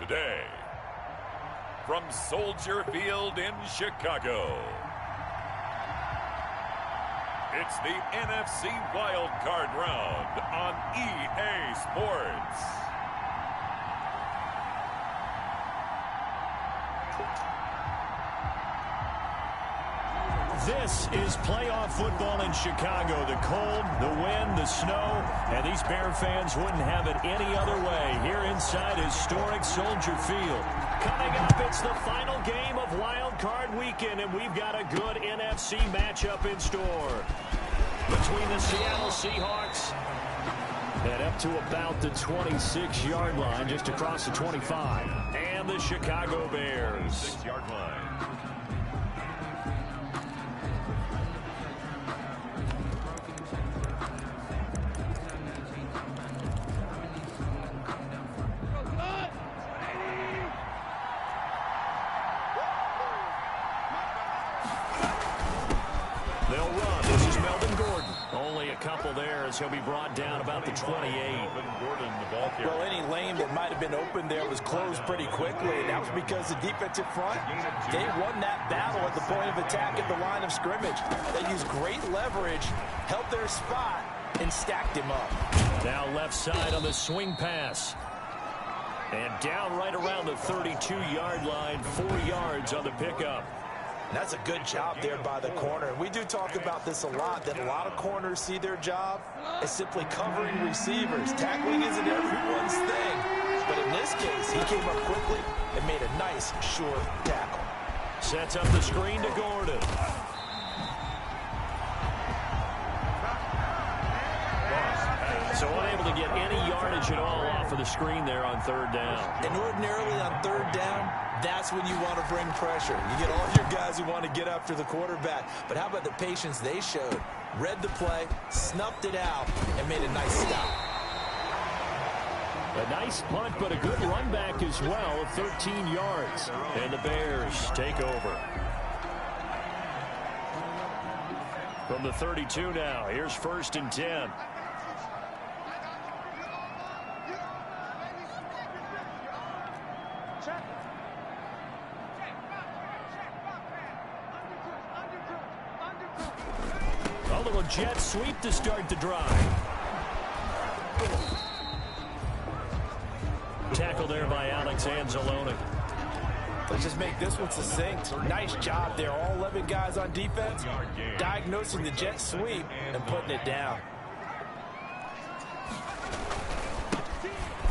today, from Soldier Field in Chicago, it's the NFC Wild Card Round on EA Sports. This is playoff football in Chicago. The cold, the wind, the snow, and these Bear fans wouldn't have it any other way here inside historic Soldier Field. Coming up, it's the final game of Wild Card Weekend, and we've got a good NFC matchup in store. Between the Seattle Seahawks and up to about the 26-yard line, just across the 25, and the Chicago Bears. 6-yard line. He'll be brought down about the 28. Well, any lane that might have been open there was closed pretty quickly, and that was because the defensive front, they won that battle at the point of attack at the line of scrimmage. They used great leverage, held their spot, and stacked him up. Now left side on the swing pass. And down right around the 32-yard line, 4 yards on the pickup. And that's a good job there by the corner. We do talk about this a lot, that a lot of corners see their job as simply covering receivers. Tackling isn't everyone's thing. But in this case, he came up quickly and made a nice, sure tackle. Sets up the screen to Gordon. So unable to get any yardage at all off of the screen there on third down. And ordinarily on third down, that's when you want to bring pressure. You get all your guys who want to get after the quarterback. But how about the patience they showed? Read the play, snuffed it out, and made a nice stop. A nice punt, but a good run back as well of 13 yards. And the Bears take over. From the 32 now, here's 1st and 10. A little jet sweep to start the drive. Tackle there by Alex Anzalone. Let's just make this one succinct. Nice job there. All 11 guys on defense diagnosing the jet sweep and putting it down.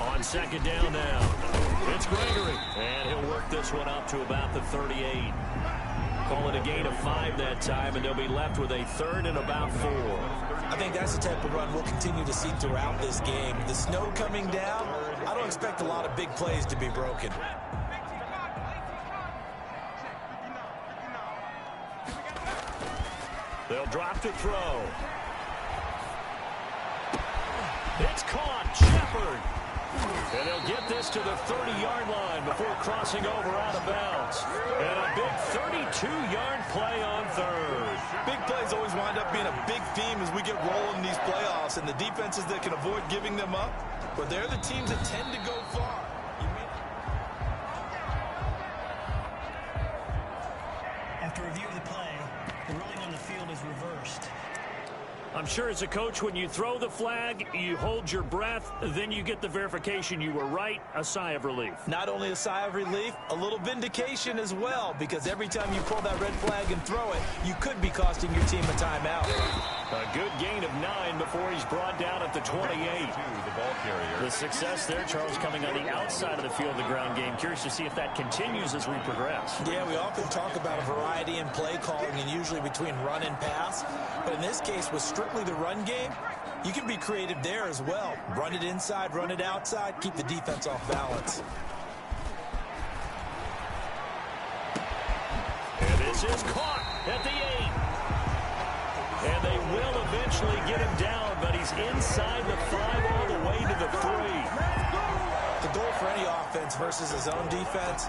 On 2nd down now, it's Gregory. And he'll work this one up to about the 38. Call it a gain of 5 that time, and they'll be left with a 3rd and about 4. I think that's the type of run we'll continue to see throughout this game. The snow coming down, I don't expect a lot of big plays to be broken. They'll drop to throw. It's caught. Shepherd. And they'll get this to the 30-yard line before crossing over out of bounds. And a big 32-yard play on 3rd. Big plays always wind up being a big theme as we get rolling in these playoffs. And the defenses that can avoid giving them up, but they're the teams that tend to go far. After review of the play, the ruling on the field is reversed. I'm sure as a coach, when you throw the flag, you hold your breath, then you get the verification you were right, a sigh of relief. Not only a sigh of relief, a little vindication as well, because every time you pull that red flag and throw it, you could be costing your team a timeout. A good gain of 9 before he's brought down at the 28. The success there, Charles, coming on the outside of the field, the ground game. Curious to see if that continues as we progress. Yeah, we often talk about a variety in play calling and usually between run and pass. But in this case, with strictly the run game, you can be creative there as well. Run it inside, run it outside, keep the defense off balance. And this is caught at the 8. And they will eventually get him down, but he's inside the 5 all the way to the 3. The goal for any offense versus his own defense,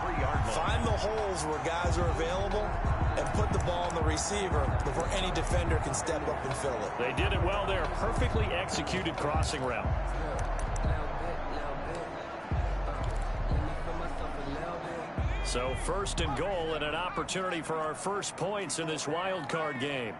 find the holes where guys are available and put the ball on the receiver before any defender can step up and fill it. They did it well there. Perfectly executed crossing route. So first and goal and an opportunity for our first points in this wild card game.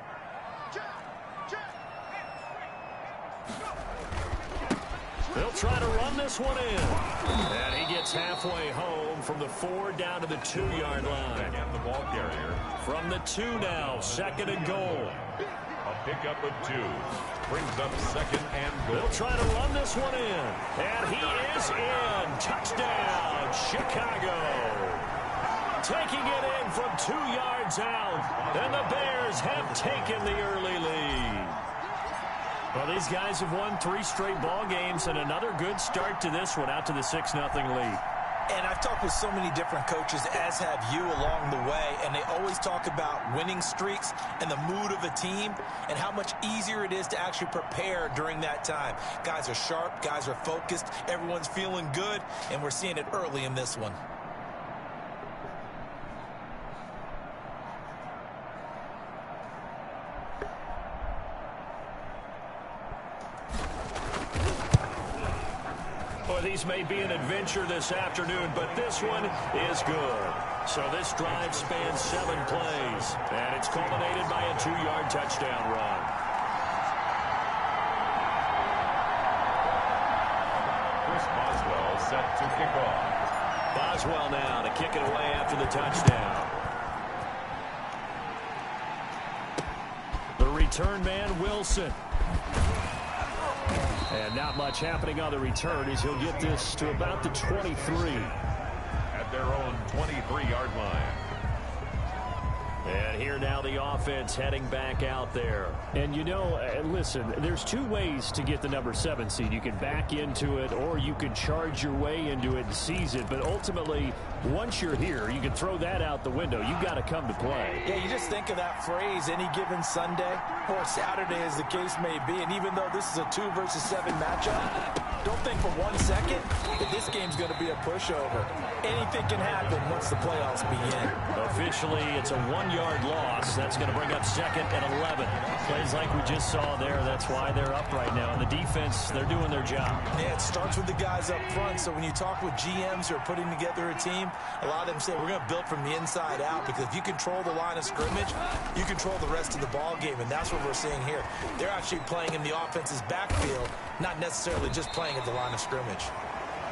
They'll try to run this one in. And he gets halfway home from the 4 down to the 2-yard line. And the ball carrier. From the 2 now, second and goal. A pickup of 2. Brings up second and goal. They'll try to run this one in. And he is in. Touchdown, Chicago. Taking it in from 2 yards out. And the Bears have taken the early lead. Well, these guys have won 3 straight ball games and another good start to this one out to the 6-0 lead. And I've talked with so many different coaches, as have you, along the way, and they always talk about winning streaks and the mood of a team and how much easier it is to actually prepare during that time. Guys are sharp, guys are focused, everyone's feeling good, and we're seeing it early in this one. These may be an adventure this afternoon, but this one is good. So this drive spans 7 plays, and it's culminated by a 2-yard touchdown run. Chris Boswell set to kick off. Boswell now to kick it away after the touchdown. The return man, Wilson. And not much happening on the return as he'll get this to about the 23. At their own 23-yard line. And here now the offense heading back out there. And you know, listen, there's 2 ways to get the number 7 seed. You can back into it or you can charge your way into it and seize it. But ultimately, once you're here, you can throw that out the window. You've got to come to play. Yeah, you just think of that phrase, any given Sunday or Saturday as the case may be. And even though this is a 2 versus 7 matchup, don't think for 1 second that this game's going to be a pushover. Anything can happen once the playoffs begin. Officially, it's a 1-yard loss. That's going to bring up second and 11. Plays like we just saw there. That's why they're up right now. And the defense, they're doing their job. Yeah, it starts with the guys up front. So when you talk with GMs who are putting together a team, a lot of them say we're going to build from the inside out, because if you control the line of scrimmage, you control the rest of the ball game, and that's what we're seeing here. They're actually playing in the offense's backfield, not necessarily just playing at the line of scrimmage.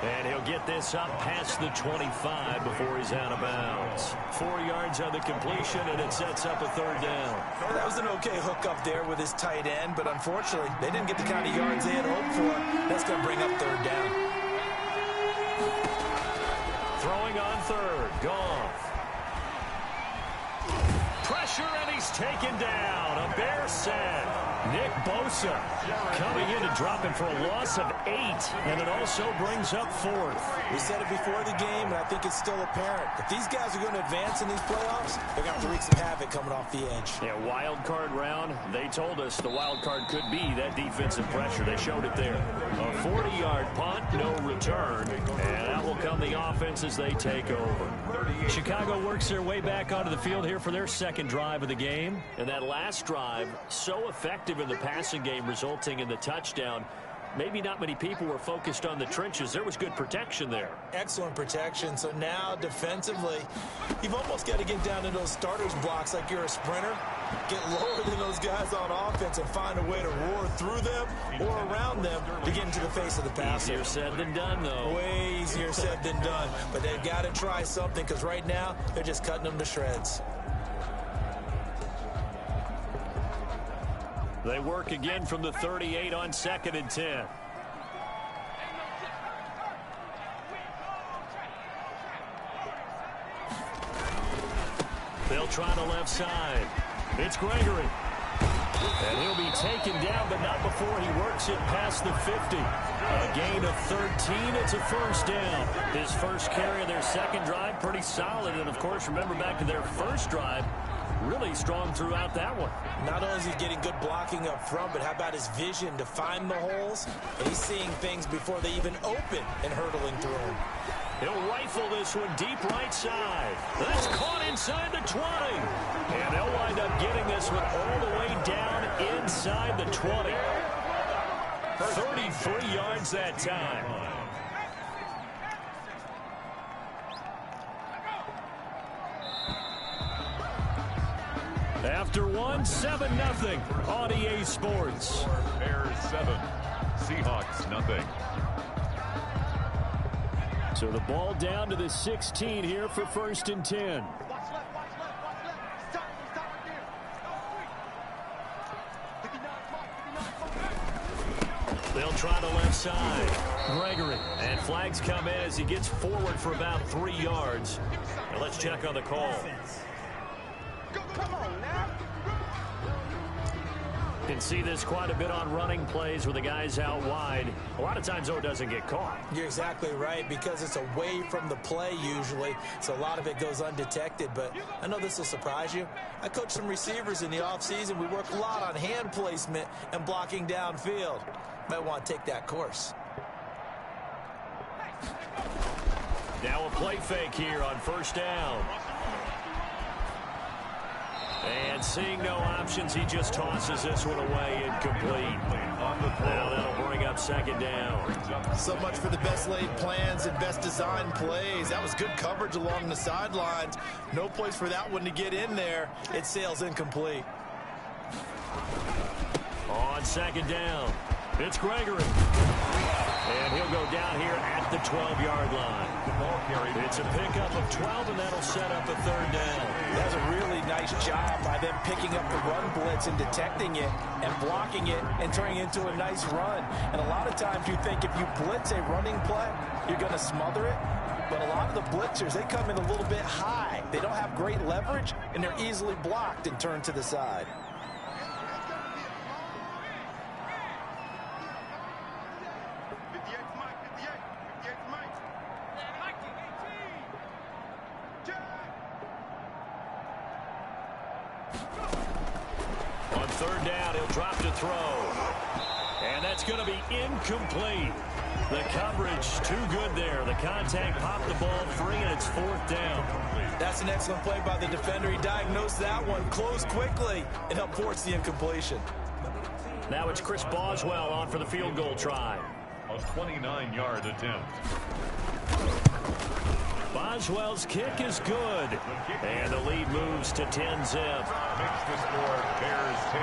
And he'll get this up past the 25 before he's out of bounds. 4 yards on the completion, and it sets up a 3rd down. Well, that was an okay hook up there with his tight end, but unfortunately, they didn't get the kind of yards they had hoped for. That's going to bring up 3rd down. Throwing on 3rd, Goff. Pressure, and he's taken down. A Bear sack. Nick Bosa coming in to drop him for a loss of 8, and it also brings up 4th. We said it before the game, and I think it's still apparent. If these guys are going to advance in these playoffs, they're going to have to wreak some havoc coming off the edge. Yeah, wild card round. They told us the wild card could be that defensive pressure. They showed it there. A 40-yard punt, no return, and out will come the offense as they take over. Chicago works their way back onto the field here for their 2nd drive of the game. And that last drive, so effective in the passing game, resulting in the touchdown. Maybe not many people were focused on the trenches. There was good protection there. Excellent protection. So now defensively, you've almost got to get down to those starters blocks like you're a sprinter. Get lower than those guys on offense and find a way to roar through them or around them to get into the face of the passer. Easier said than done, though. Way easier said than done. But they've got to try something, because right now they're just cutting them to shreds. They work again from the 38 on 2nd and 10. They'll try the left side. It's Gregory. And he'll be taken down, but not before he works it past the 50. A gain of 13. It's a 1st down. His first carry of their 2nd drive, pretty solid. And, of course, remember back to their 1st drive, really strong throughout that one. Not only is he getting good blocking up front, but how about his vision to find the holes? And he's seeing things before they even open and hurtling through them. He'll rifle this one deep right side. That's caught inside the 20. And they'll wind up getting this one all the way down inside the 20. 33 yards that time. won 7-0 on EA Sports. Bears 7, Seahawks nothing. So the ball down to the 16 here for 1st and 10. They'll try the left side. Gregory. And flags come in as he gets forward for about 3 yards. Now let's check on the call. Come on now. Can see this quite a bit on running plays with the guys out wide. A lot of times, though, it doesn't get caught. You're exactly right, because it's away from the play usually, so a lot of it goes undetected. But I know this will surprise you. I coach some receivers in the offseason. We work a lot on hand placement and blocking downfield. Might want to take that course. Now a play fake here on 1st down. And seeing no options, he just tosses this one away, incomplete. Now that'll bring up 2nd down. So much for the best laid plans and best designed plays. That was good coverage along the sidelines. No place for that one to get in there. It sails incomplete. On 2nd down, it's Gregory. And he'll go down here at the 12-yard line. It's a pickup of 12, and that'll set up a 3rd down. That's a really nice job by them picking up the run blitz and detecting it and blocking it and turning it into a nice run. And a lot of times you think if you blitz a running play, you're going to smother it. But a lot of the blitzers, they come in a little bit high. They don't have great leverage, and they're easily blocked and turned to the side. On 3rd down, he'll drop to throw. And that's going to be incomplete. The coverage too good there. The contact popped the ball free, and it's 4th down. That's an excellent play by the defender. He diagnosed that one, closed quickly, and helped force the incompletion. Now it's Chris Boswell on for the field goal try. A 29-yard attempt. Boswell's kick is good. And the lead moves to 10-zip. Makes the score Bears 10.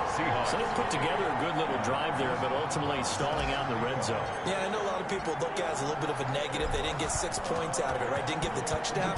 Seahawks. So they put together a good little drive there, but ultimately stalling out in the red zone. Yeah, I know a lot of people look at it as a little bit of a negative. They didn't get 6 points out of it, right? Didn't get the touchdown.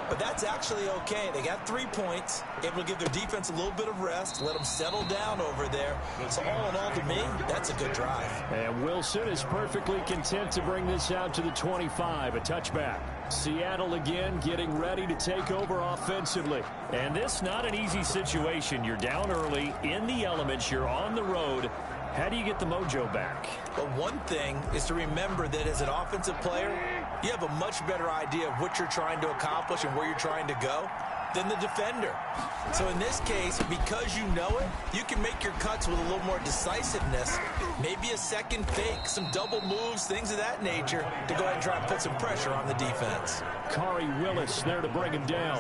But that's actually okay. They got 3 points, able to give their defense a little bit of rest, let them settle down over there. So all in all, to me, that's a good drive. And Wilson is perfectly content to bring this out to the 25, a touchback. Seattle again getting ready to take over offensively. And this not an easy situation. You're down early, in the elements, you're on the road. How do you get the mojo back? But one thing is to remember that as an offensive player, you have a much better idea of what you're trying to accomplish and where you're trying to go than the defender. So in this case, because you know it, you can make your cuts with a little more decisiveness, maybe a second fake, some double moves, things of that nature, to go ahead and try and put some pressure on the defense. Kari Willis there to bring him down.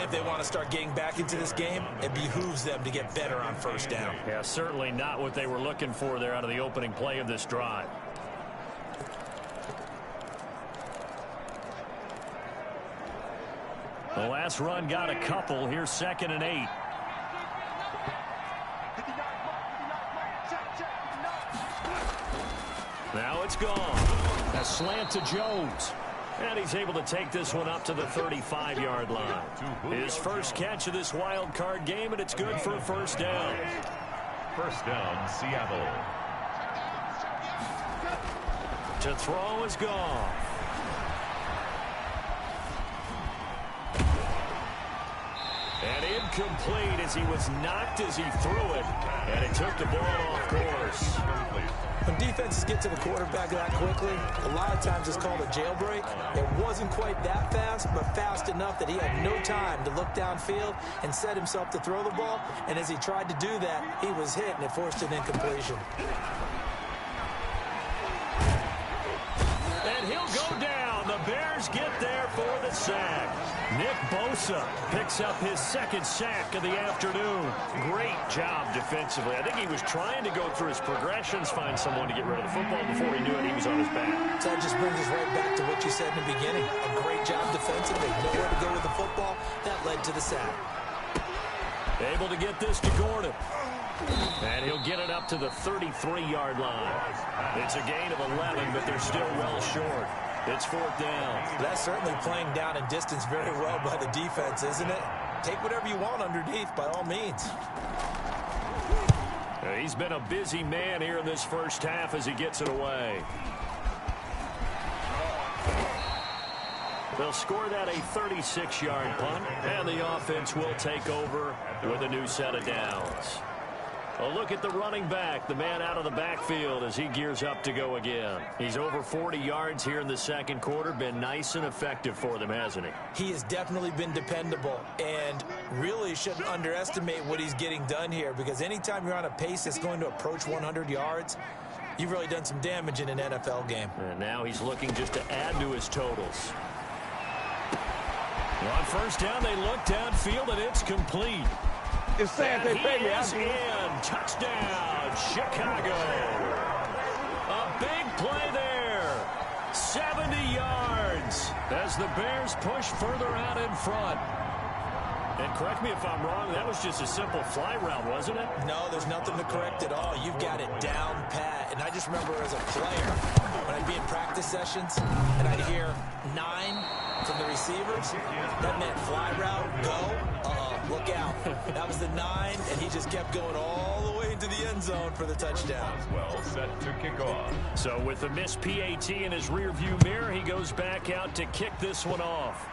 If they want to start getting back into this game, it behooves them to get better on 1st down. Yeah, certainly not what they were looking for there out of the opening play of this drive. The last run got a couple. Here's 2nd and 8. Now it's gone. A slant to Jones. And he's able to take this one up to the 35-yard line. His first catch of this wild card game, and it's good for a 1st down. 1st down, Seattle. To throw is gone. And incomplete as he was knocked as he threw it. And it took the ball off course. When defenses get to the quarterback that quickly, a lot of times it's called a jailbreak. It wasn't quite that fast, but fast enough that he had no time to look downfield and set himself to throw the ball. And as he tried to do that, he was hit, and it forced an incompletion. And he'll go down. The Bears get there for the sack. Nick Bosa picks up his 2nd sack of the afternoon. Great job defensively. I think he was trying to go through his progressions, find someone to get rid of the football. Before he knew it, he was on his back. So that just brings us right back to what you said in the beginning. A great job defensively. Nowhere to go with the football. That led to the sack. Able to get this to Gordon. And he'll get it up to the 33-yard line. It's a gain of 11, but they're still well short. It's 4th down. That's certainly playing down in distance very well by the defense, isn't it? Take whatever you want underneath, by all means. He's been a busy man here in this first half as he gets it away. They'll score that a 36-yard punt, and the offense will take over with a new set of downs. A look at the running back, the man out of the backfield as he gears up to go again. He's over 40 yards here in the second quarter. Been nice and effective for them, hasn't he? He has definitely been dependable, and really shouldn't underestimate what he's getting done here, because anytime you're on a pace that's going to approach 100 yards, you've really done some damage in an NFL game. And now he's looking just to add to his totals. On first down, they look downfield, and it's complete. It's sad they pay me. He is in. Touchdown, Chicago. A big play there. 70 yards as the Bears push further out in front. And correct me if I'm wrong, that was just a simple fly route, wasn't it? No, there's nothing to correct at all. You've got it down pat. And I just remember as a player, when I'd be in practice sessions, and I'd hear 9 from the receivers, that meant fly route, go. Look out. That was the 9, and he just kept going all the way into the end zone for the touchdown. Well set to kick off. So with the missed PAT in his rearview mirror, he goes back out to kick this one off.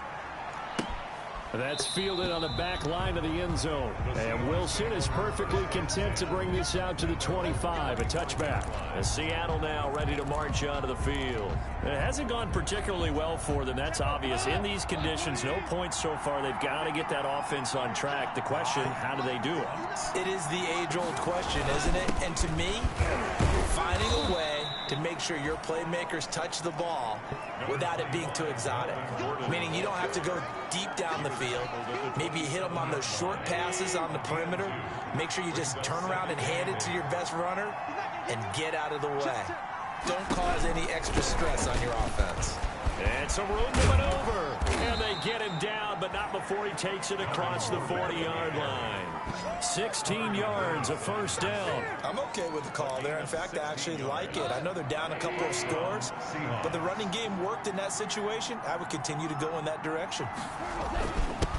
That's fielded on the back line of the end zone. And Wilson is perfectly content to bring this out to the 25, a touchback. And Seattle now ready to march onto the field. It hasn't gone particularly well for them, that's obvious. In these conditions, no points so far. They've got to get that offense on track. The question, how do they do it? It is the age-old question, isn't it? And to me, finding a way to make sure your playmakers touch the ball without it being too exotic. Meaning you don't have to go deep down the field. Maybe you hit them on those short passes on the perimeter. Make sure you just turn around and hand it to your best runner and get out of the way. Don't cause any extra stress on your offense. And some room to maneuver. And they get him down, but not before he takes it across the 40-yard line. 16 yards, a first down. I'm okay with the call there. In fact, I actually like it. I know they're down a couple of scores, but the running game worked in that situation. I would continue to go in that direction.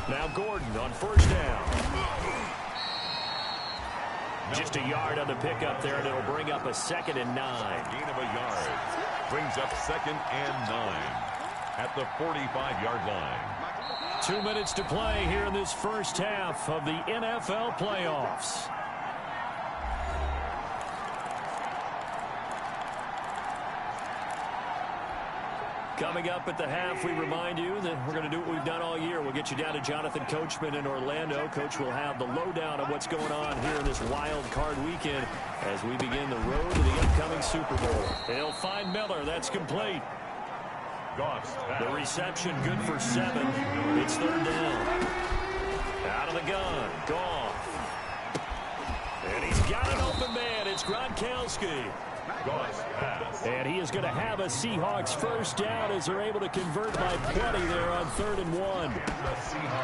Now Gordon on first down. Just a yard on the pickup there, and it'll bring up a 2nd and 9. Gain of a yard. Brings up 2nd and 9 at the 45-yard line. 2 minutes to play here in this first half of the NFL playoffs. Coming up at the half, we remind you that we're going to do what we've done all year. We'll get you down to Jonathan Coachman in Orlando. Coach will have the lowdown of what's going on here in this wild card weekend as we begin the road to the upcoming Super Bowl. They'll find Miller. That's complete. The reception good for 7. It's 3rd down. Out of the gun. Goff. And he's got an open man. It's Gronkowski. And he is going to have a Seahawks first down as they're able to convert by plenty there on 3rd and 1.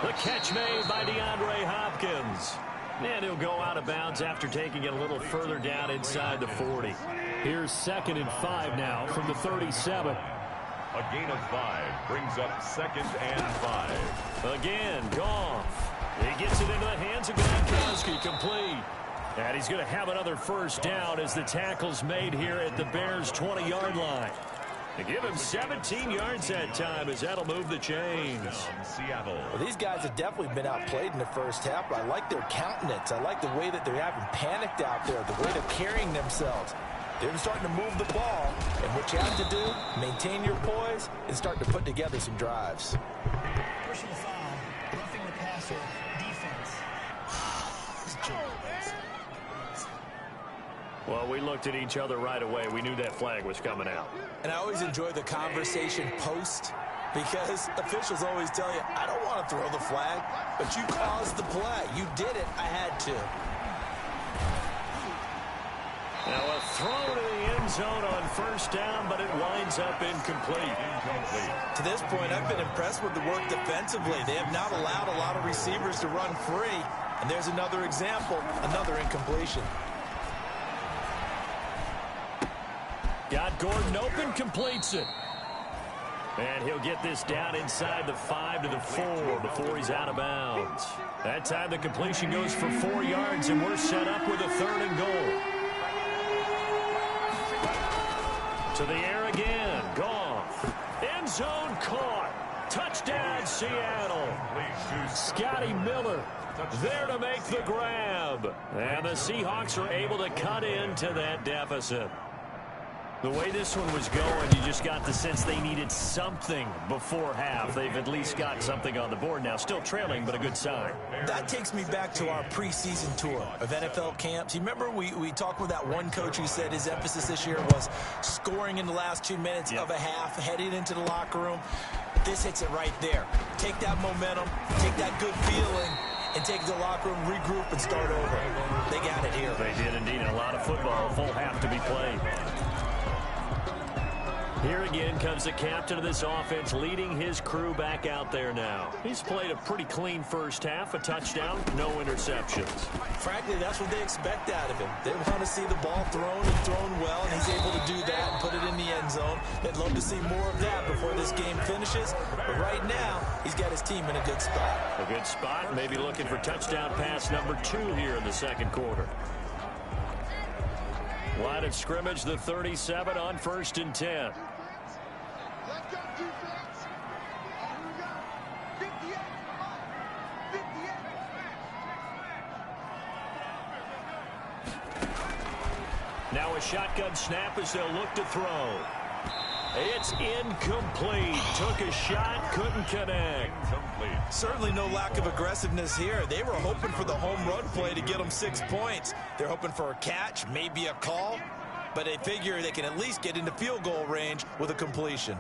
The catch made by DeAndre Hopkins. And he'll go out of bounds after taking it a little further down inside the 40. Here's 2nd and 5 now from the 37. A gain of 5 brings up 2nd and 5. Again, Goff. He gets it into the hands of Gronkowski, complete. And he's going to have another first down as the tackle's made here at the Bears' 20-yard line. They give him 17 yards that time as that'll move the chains. Seattle. Well, these guys have definitely been outplayed in the first half, but I like their countenance. I like the way that they're having panicked out there, the way they're carrying themselves. They're starting to move the ball, and what you have to do, maintain your poise and start to put together some drives. Personal foul, roughing the passer, defense. Well, we looked at each other right away. We knew that flag was coming out. And I always enjoy the conversation post because officials always tell you, I don't want to throw the flag, but you caused the play. You did it. I had to. Now a throw to the end zone on first down, but it winds up incomplete. To this point, I've been impressed with the work defensively. They have not allowed a lot of receivers to run free. And there's another example, another incompletion. Got Gordon open, completes it. And he'll get this down inside the 5 to the 4 before he's out of bounds. That time the completion goes for 4 yards, and we're set up with a 3rd and goal. To the air again. Goff. End zone caught. Touchdown, Seattle. Scotty Miller there to make the grab. And the Seahawks are able to cut into that deficit. The way this one was going, you just got the sense they needed something before half. They've at least got something on the board now. Still trailing, but a good sign. That takes me back to our preseason tour of NFL camps. You remember we talked with that one coach who said his emphasis this year was scoring in the last 2 minutes of a half, heading into the locker room. This hits it right there. Take that momentum, take that good feeling, and take it to the locker room, regroup, and start over. They got it here. They did indeed. A lot of football, full half to be played. Here again comes the captain of this offense, leading his crew back out there now. He's played a pretty clean first half, a touchdown, no interceptions. Frankly, that's what they expect out of him. They want to see the ball thrown and thrown well, and he's able to do that and put it in the end zone. They'd love to see more of that before this game finishes. But right now, he's got his team in a good spot. A good spot, maybe looking for touchdown pass number 2 here in the second quarter. Line of scrimmage, the 37 on 1st and 10. Now a shotgun snap as they'll look to throw. It's incomplete. Took a shot, couldn't connect. Certainly no lack of aggressiveness here. They were hoping for the home run play to get them 6 points. They're hoping for a catch, maybe a call, but they figure they can at least get into field goal range with a completion.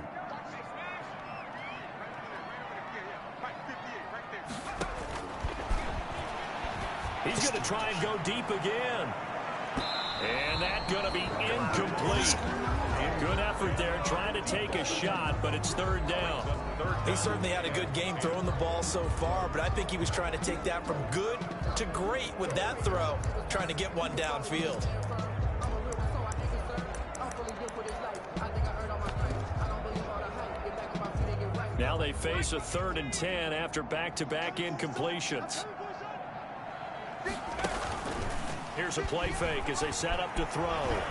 He's going to try and go deep again. And that's going to be incomplete. Good effort there, trying to take a shot, but it's 3rd down. He certainly had a good game throwing the ball so far, but I think he was trying to take that from good to great with that throw, trying to get one downfield. Now they face a 3rd and 10 after back-to-back incompletions. Here's a play fake as they set up to throw.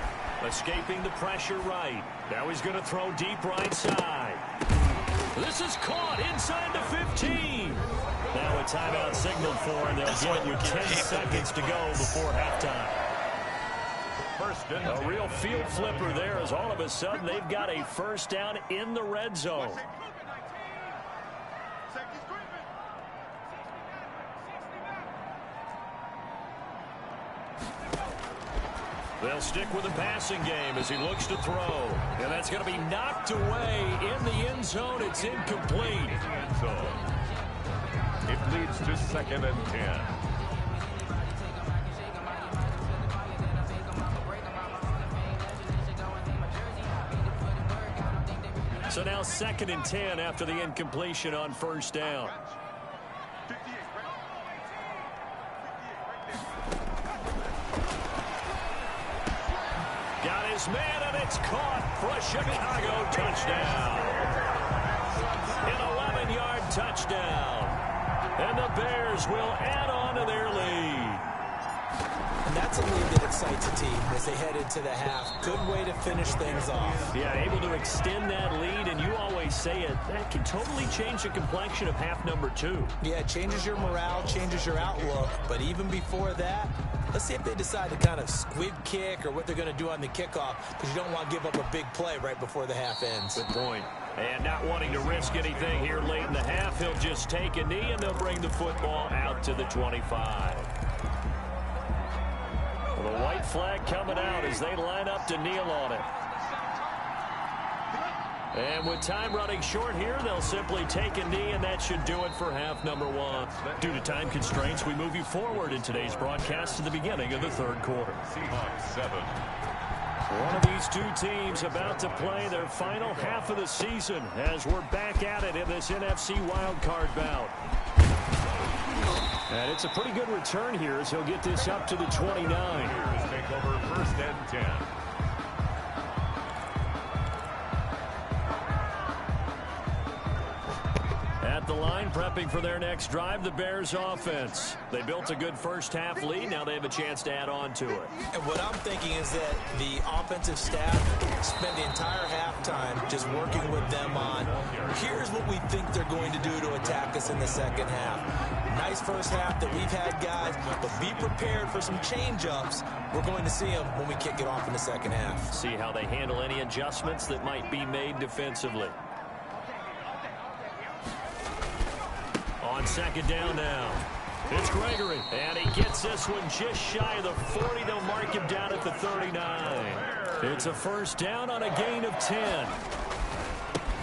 Escaping the pressure right. Now he's going to throw deep right side. This is caught inside the 15. Now a timeout signaled for, and they'll get with 10 seconds to go before halftime. A real field flipper there as all of a sudden they've got a 1st down in the red zone. They'll stick with the passing game as he looks to throw. And that's going to be knocked away in the end zone. It's incomplete. It leads to 2nd and 10. So now 2nd and 10 after the incompletion on 1st down. Got his man, and it's caught for a Chicago touchdown. An 11-yard touchdown. And the Bears will add on to their lead. And that's a lead that excites a team as they head into the half. Good way to finish things off. Yeah, able to extend that lead, and you always say it, that can totally change the complexion of half number 2. Yeah, it changes your morale, changes your outlook, but even before that, let's see if they decide to kind of squib kick or what they're going to do on the kickoff, because you don't want to give up a big play right before the half ends. Good point. And not wanting to risk anything here late in the half, he'll just take a knee, and they'll bring the football out to the 25. Well, the white flag coming out as they line up to kneel on it. And with time running short here, they'll simply take a knee, and that should do it for half number 1. Due to time constraints, we move you forward in today's broadcast to the beginning of the 3rd quarter. Seahawks 7. One of these two teams about to play their final half of the season as we're back at it in this NFC wildcard bout. And it's a pretty good return here as he'll get this up to the 29. Take over 1st and 10. At the line, prepping for their next drive, the Bears offense. They built a good first-half lead. Now they have a chance to add on to it. And what I'm thinking is that the offensive staff spent the entire halftime just working with them on, here's what we think they're going to do to attack us in the second half. Nice first half that we've had, guys, but be prepared for some change-ups. We're going to see them when we kick it off in the second half. See how they handle any adjustments that might be made defensively. On 2nd down now. It's Gregory, and he gets this one just shy of the 40. They'll mark him down at the 39. It's a 1st down on a gain of 10.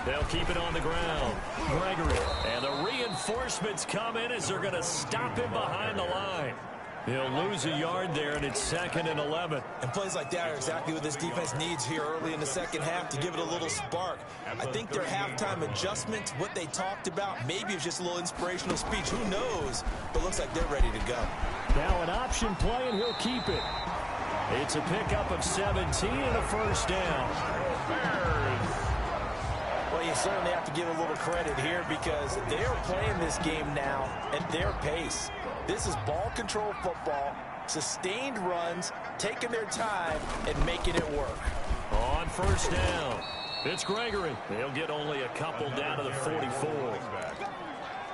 They'll keep it on the ground. Gregory, and the reinforcements come in as they're going to him behind the line. He'll lose a yard there, and it's 2nd and 11. And plays like that are exactly what this defense needs here early in the second half to give it a little spark. I think their halftime adjustments, what they talked about, maybe it's just a little inspirational speech. Who knows? But looks like they're ready to go. Now an option play, and he'll keep it. It's a pickup of 17 and a 1st down. Well, you certainly have to give a little credit here because they are playing this game now at their pace. This is ball control football, sustained runs, taking their time, and making it work. On 1st down, it's Gregory. They'll get only a couple down to the 44.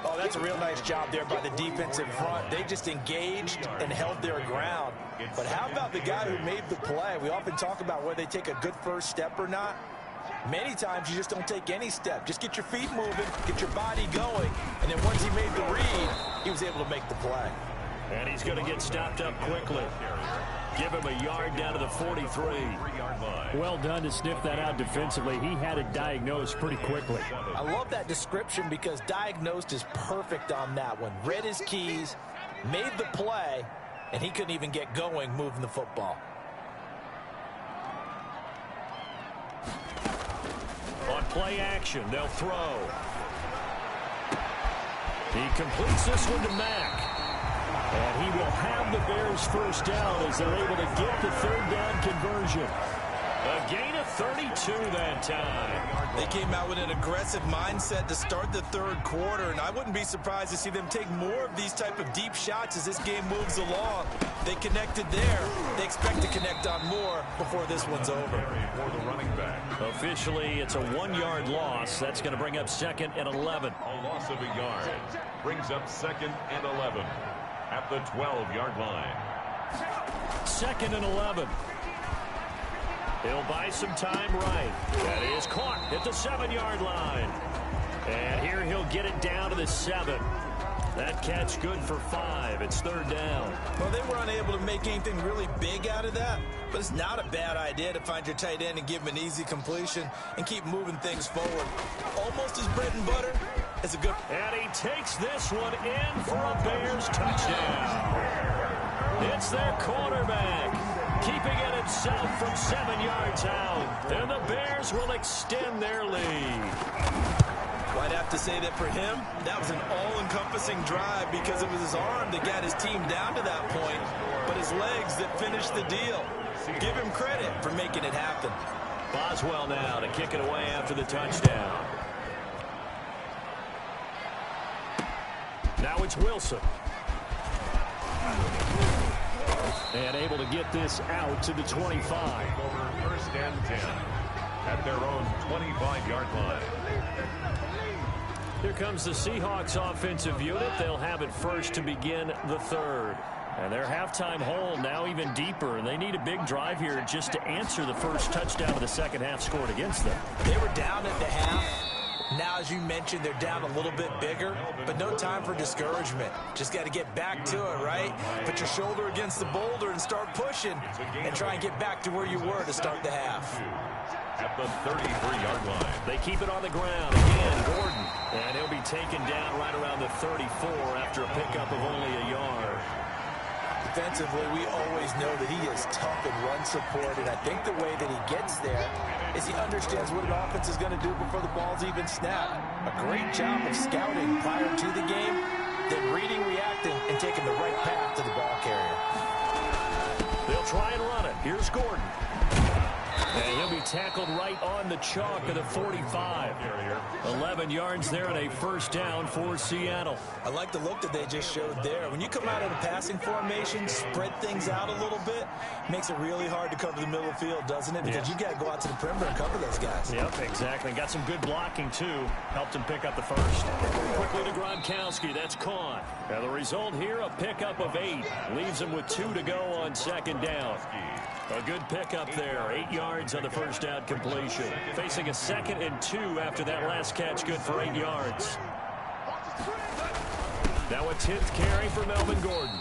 Oh, that's a real nice job there by the defensive front. They just engaged and held their ground. But how about the guy who made the play? We often talk about whether they take a good first step or not. Many times you just don't take any step. Just get your feet moving, get your body going, and then once he made the read, he was able to make the play. And he's going to get stopped up quickly. Give him a yard down to the 43. Well done to sniff that out defensively. He had it diagnosed pretty quickly. I love that description because diagnosed is perfect on that one. Read his keys, made the play, and he couldn't even get going moving the football. On play action, they'll throw. He completes this one to Mack. And he will have the Bears 1st down as they're able to get the 3rd down conversion. A gain of 32 that time. They came out with an aggressive mindset to start the 3rd quarter, and I wouldn't be surprised to see them take more of these type of deep shots as this game moves along. They connected there. They expect to connect on more before this one's over. For the running back. Officially, it's a 1-yard loss. That's going to bring up 2nd and 11. A loss of a yard brings up 2nd and 11 at the 12-yard line. 2nd and 11. He'll buy some time right. That is caught at the 7-yard line. And here he'll get it down to the 7. That catch good for 5. It's 3rd down. Well, they were unable to make anything really big out of that, but it's not a bad idea to find your tight end and give him an easy completion and keep moving things forward. Almost as bread and butter as a good... And he takes this one in for a Bears touchdown. It's their quarterback, keeping it himself from 7 yards out. And the Bears will extend their lead. Well, I'd have to say that for him, that was an all-encompassing drive because it was his arm that got his team down to that point, but his legs that finished the deal. Give him credit for making it happen. Boswell now to kick it away after the touchdown. Now it's Wilson. And able to get this out to the 25. Over 1st and 10 at their own 25-yard line. Here comes the Seahawks offensive unit. They'll have it first to begin the 3rd. And their halftime hole now even deeper, and they need a big drive here just to answer the first touchdown of the second half scored against them. They were down at the half. Now, as you mentioned, they're down a little bit bigger, but no time for discouragement. Just got to get back to it, right? Put your shoulder against the boulder and start pushing and try and get back to where you were to start the half. At the 33-yard line. They keep it on the ground. Again, Gordon. And he'll be taken down right around the 34 after a pickup of only a yard. Defensively, we always know that he is tough in run support, and I think the way that he gets there is he understands what an offense is going to do before the ball's even snapped. A great job of scouting prior to the game, then reading, reacting, and taking the right path to the ball carrier. They'll try and run it. Here's Gordon. And he'll be tackled right on the chalk of the 45. 11 yards there and a first down for Seattle. I like the look that they just showed there. When you come out of the passing formation, spread things out a little bit, makes it really hard to cover the middle of the field, doesn't it? Because you got to go out to the perimeter and cover those guys. Yep, exactly. Got some good blocking, too. Helped him pick up the first. Quickly to Gronkowski. That's caught. And the result here, a pickup of 8. Leaves him with 2 to go on second down. A good pickup there. 8 yards on the first down completion. Facing a 2nd and 2 after that last catch. Good for 8 yards. Now a 10th carry for Melvin Gordon.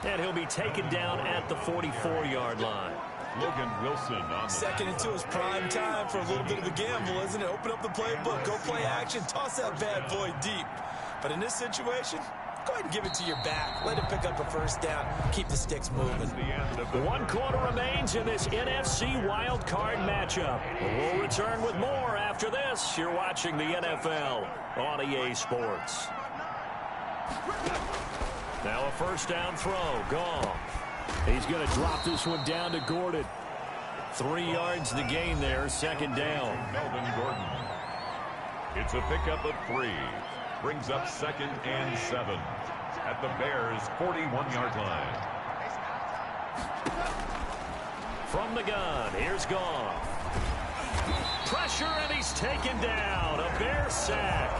And he'll be taken down at the 44-yard line. Logan Wilson on the 2nd and 2 is prime time for a little bit of a gamble, isn't it? Open up the playbook, go play action, toss that bad boy deep. But in this situation, go ahead and give it to your back. Let him pick up a first down. Keep the sticks moving. 1 quarter remains in this NFC wild card matchup. We'll return with more after this. You're watching the NFL on EA Sports. Now a first down throw. Gone. He's going to drop this one down to Gordon. 3 yards to gain there. Second down. Melvin Gordon. It's a pickup of 3. Brings up 2nd and 7 at the Bears' 41-yard line. From the gun, here's Goff. Pressure, and he's taken down. A Bear sack.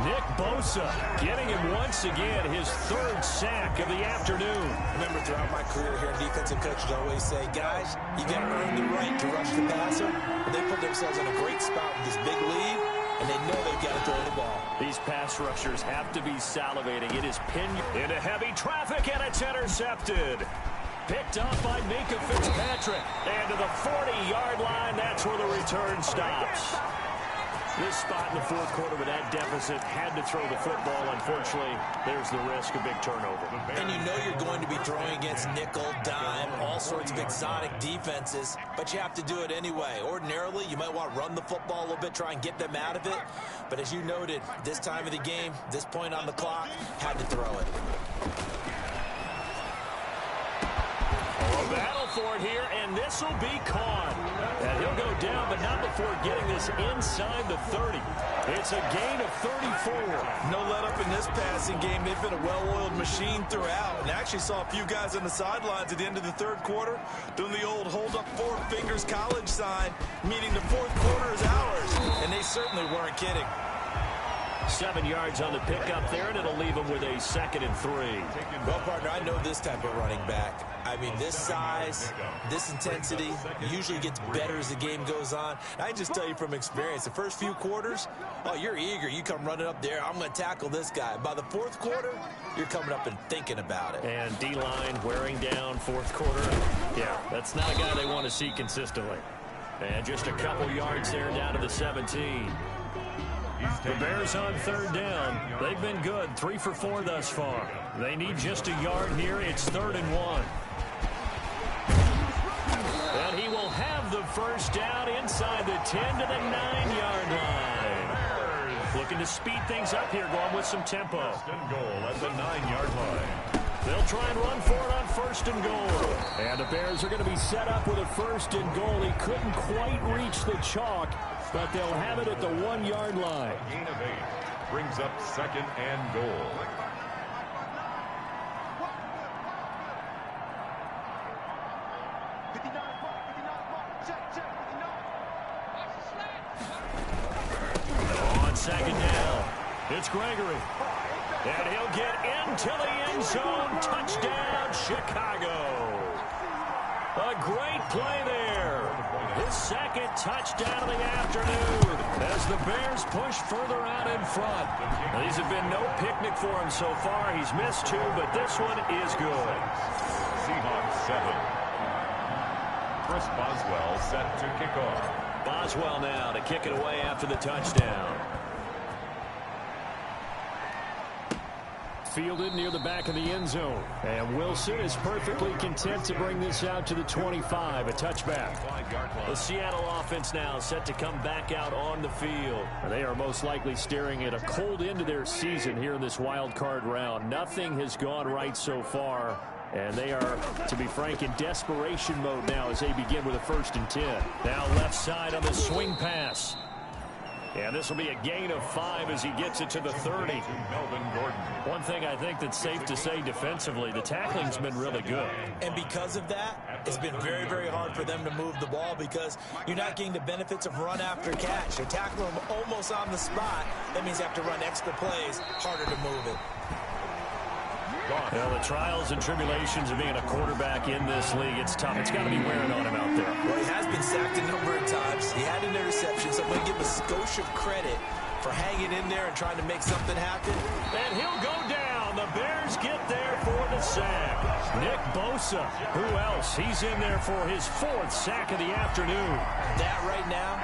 Nick Bosa getting him once again his 3rd sack of the afternoon. Remember, throughout my career here, defensive coaches always say, guys, you got to earn the right to rush the passer. But they put themselves in a great spot with this big lead, and they know they've got to throw the ball. These pass rushers have to be salivating. It is pinned into heavy traffic, and it's intercepted. Picked up by Minka Fitzpatrick. And to the 40-yard line, that's where the return stops. This spot in the 4th quarter with that deficit, had to throw the football. Unfortunately, there's the risk of big turnover. And you know you're going to be throwing against nickel, dime, all sorts of exotic defenses, but you have to do it anyway. Ordinarily, you might want to run the football a little bit, try and get them out of it. But as you noted, this time of the game, this point on the clock, had to throw it. A battle for it here, and this will be caught. And he'll go down, but not before getting this inside the 30. It's a gain of 34. No let up in this passing game. They've been a well-oiled machine throughout. And actually saw a few guys on the sidelines at the end of the 3rd quarter doing the old hold up 4 fingers college sign, meaning the 4th quarter is ours. And they certainly weren't kidding. 7 yards on the pickup there, and it'll leave him with a 2nd and 3. Well, partner, I know this type of running back. I mean, this size, this intensity usually gets better as the game goes on. I just tell you from experience, the first few quarters, oh, you're eager. You come running up there, I'm going to tackle this guy. By the 4th quarter, you're coming up and thinking about it. And D-line wearing down 4th quarter. Yeah, that's not a guy they want to see consistently. And just a couple yards there down to the 17. The Bears on 3rd down. They've been good, 3 for 4 thus far. They need just a yard here. It's 3rd and 1. And he will have the first down inside the 10 to the 9-yard line. Looking to speed things up here, going with some tempo. First and goal at the 9-yard line. They'll try and run for it on 1st and goal. And the Bears are going to be set up with a 1st and goal. He couldn't quite reach the chalk, but they'll have it at the 1-yard line. A gain of 8 brings up 2nd and goal. On 2nd down, it's Gregory. And he'll get into the end zone. Touchdown, Chicago. A great play there. His 2nd touchdown of the afternoon as the Bears push further out in front. These have been no picnic for him so far. He's missed 2, but this one is good. Seahawks 7. Chris Boswell set to kick off. Boswell now to kick it away after the touchdown. fielded near the back of the end zone. And Wilson is perfectly content to bring this out to the 25, a touchback. The Seattle offense now set to come back out on the field. They are most likely staring at a cold end to their season here in this wild card round. Nothing has gone right so far. And they are, to be frank, in desperation mode now as they begin with a 1st and 10. Now left side on the swing pass. And this will be a gain of 5 as he gets it to the 30. One thing I think that's safe to say defensively, the tackling's been really good. And because of that, it's been very, very hard for them to move the ball because you're not getting the benefits of run after catch. You're tackling them almost on the spot. That means you have to run extra plays, harder to move it. Well, the trials and tribulations of being a quarterback in this league, it's tough. It's got to be wearing on him out there. Well, he has been sacked a number of times. He had an interception, so I'm going to give a skosh of credit for hanging in there and trying to make something happen. And he'll go down. The Bears get there for the sack. Nick Bosa, who else? He's in there for his 4th sack of the afternoon. That right now,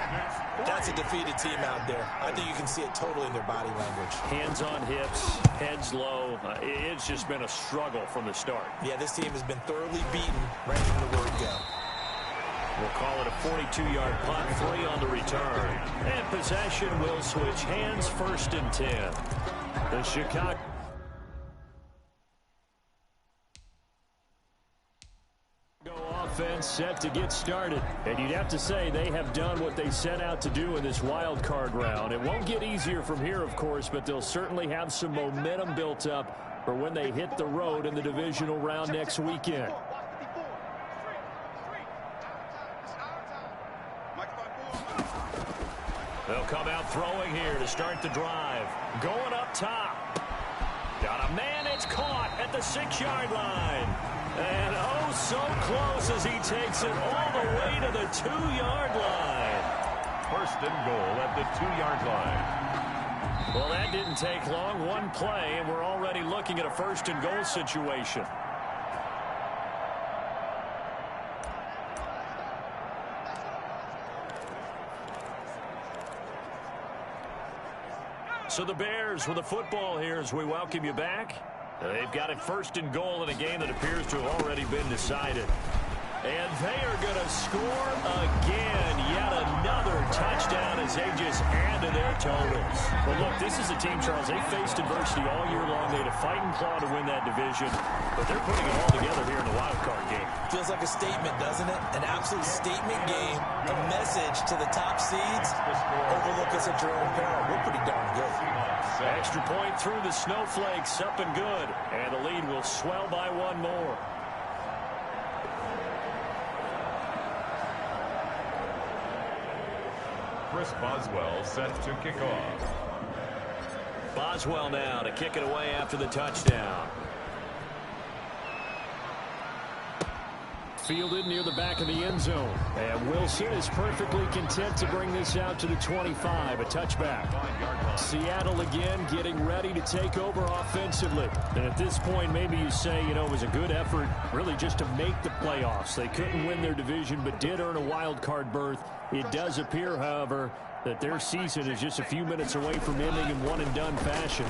that's a defeated team out there. I think you can see it totally in their body language. Hands on hips, heads low. It's just been a struggle from the start. Yeah, this team has been thoroughly beaten right from the word go. We'll call it a 42-yard punt, 3 on the return. And possession will switch hands, 1st and 10. The Chicago offense set to get started. And you'd have to say they have done what they set out to do in this wild card round. It won't get easier from here, of course, but they'll certainly have some momentum built up for when they hit the road in the divisional round next weekend. They'll come out throwing here to start the drive. Going up top. Got a man. It's caught at the 6-yard line. And oh, so close as he takes it all the way to the 2-yard line. 1st and goal at the 2-yard line. Well, that didn't take long. One play, and we're already looking at a 1st and goal situation. So the Bears with the football here as we welcome you back. They've got it 1st and goal in a game that appears to have already been decided. And they are going to score again. Yet another touchdown as they just add to their totals. Well, look, this is a team, Charles, they faced adversity all year long. They had to fight and claw to win that division. But they're putting it all together here in the wild card game. Feels like a statement, doesn't it? An absolute statement game. A message to the top seeds. Overlook us at your own peril. We're pretty darn good. Extra point through the snowflakes, up and good. And the lead will swell by 1 more. Chris Boswell set to kick off. Boswell now to kick it away after the touchdown. Fielded near the back of the end zone. And Wilson is perfectly content to bring this out to the 25, a touchback. Seattle again getting ready to take over offensively. And at this point, maybe you say, you know, it was a good effort really just to make the playoffs. They couldn't win their division but did earn a wild card berth. It does appear, however, that their season is just a few minutes away from ending in one-and-done fashion.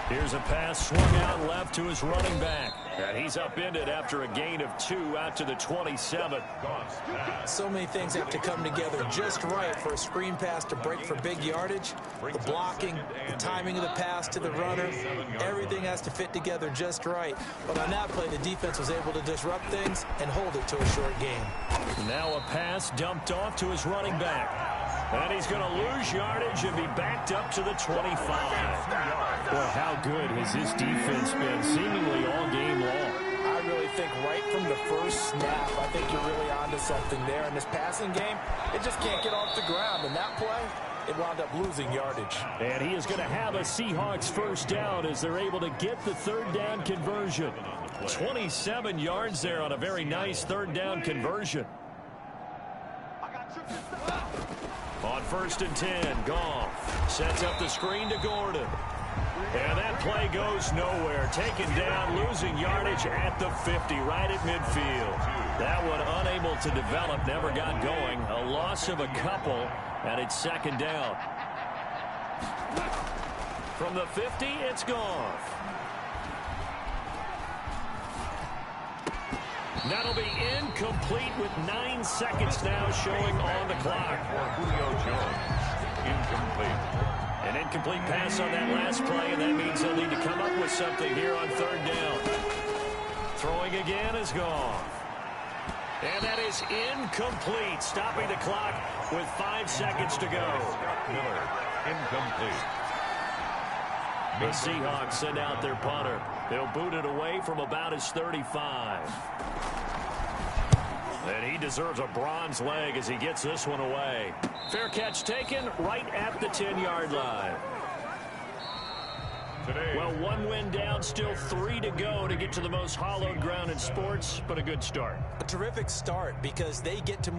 Here's a pass swung out left to his running back. And he's upended after a gain of 2 out to the 27. So many things have to come together just right for a screen pass to break for big yardage. The blocking, the timing of the pass to the runner, everything has to fit together just right. But on that play, the defense was able to disrupt things and hold it to a short game. Now a pass dumped off to his running back. And he's going to lose yardage and be backed up to the 25. Well, how good has this defense been seemingly all game long? I really think right from the first snap, I think you're really onto something there. In this passing game, it just can't get off the ground. And that play, it wound up losing yardage. And he is going to have a Seahawks 1st down as they're able to get the 3rd down conversion. 27 yards there on a very nice 3rd down conversion. On 1st and 10, Goff sets up the screen to Gordon. And that play goes nowhere. Taken down, losing yardage at the 50, right at midfield. That one unable to develop, never got going. A loss of a couple, and it's 2nd down. From the 50, it's Goff. That'll be incomplete with 9 seconds now showing on the clock. Julio Jones, incomplete. An incomplete pass on that last play, and that means they'll need to come up with something here on third down. Throwing again is gone. And that is incomplete, stopping the clock with 5 seconds to go. Miller, incomplete. The Seahawks send out their punter. They'll boot it away from about his 35. And he deserves a bronze leg as he gets this one away. Fair catch taken right at the 10-yard line. Well, 1 win down, still 3 to go to get to the most hallowed ground in sports, but a good start. A terrific start because they get to move.